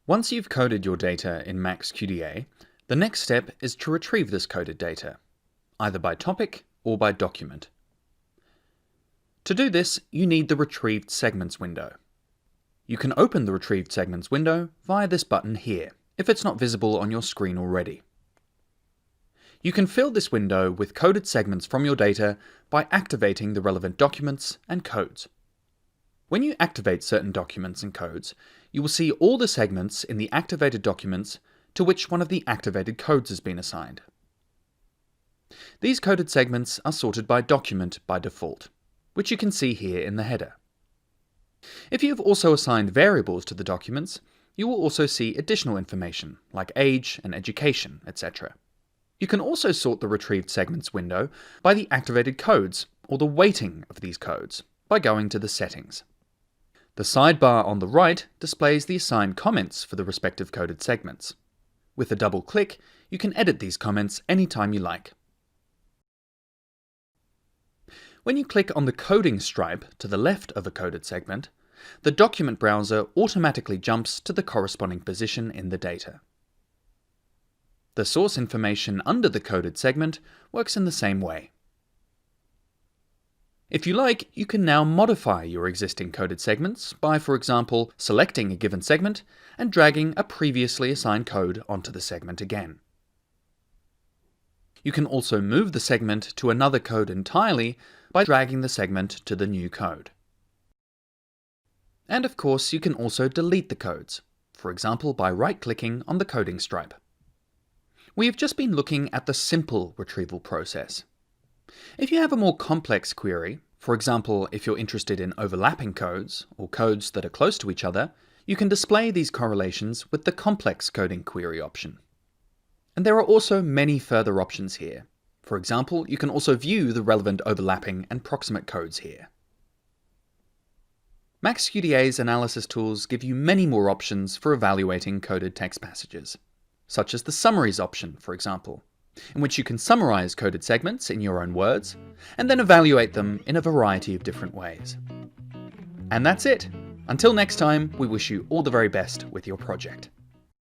Once you've coded your data in MaxQDA, the next step is to retrieve this coded data, either by topic or by document. To do this, you need the Retrieved Segments window. You can open the Retrieved Segments window via this button here, if it's not visible on your screen already. You can fill this window with coded segments from your data by activating the relevant documents and codes. When you activate certain documents and codes, you will see all the segments in the activated documents to which one of the activated codes has been assigned. These coded segments are sorted by document by default, which you can see here in the header. If you have also assigned variables to the documents, you will also see additional information like age and education, etc. You can also sort the Retrieved Segments window by the activated codes or the weighting of these codes by going to the settings. The sidebar on the right displays the assigned comments for the respective coded segments. With a double click, you can edit these comments anytime you like. When you click on the coding stripe to the left of a coded segment, the document browser automatically jumps to the corresponding position in the data. The source information under the coded segment works in the same way. If you like, you can now modify your existing coded segments by, for example, selecting a given segment and dragging a previously assigned code onto the segment again. You can also move the segment to another code entirely by dragging the segment to the new code. And of course, you can also delete the codes, for example by right-clicking on the coding stripe. We have just been looking at the simple retrieval process. If you have a more complex query, for example if you're interested in overlapping codes or codes that are close to each other, you can display these correlations with the complex coding query option. And there are also many further options here. For example, you can also view the relevant overlapping and proximate codes here. MaxQDA's analysis tools give you many more options for evaluating coded text passages, such as the Summaries option, for example, in which you can summarize coded segments in your own words, and then evaluate them in a variety of different ways. And that's it. Until next time, we wish you all the very best with your project.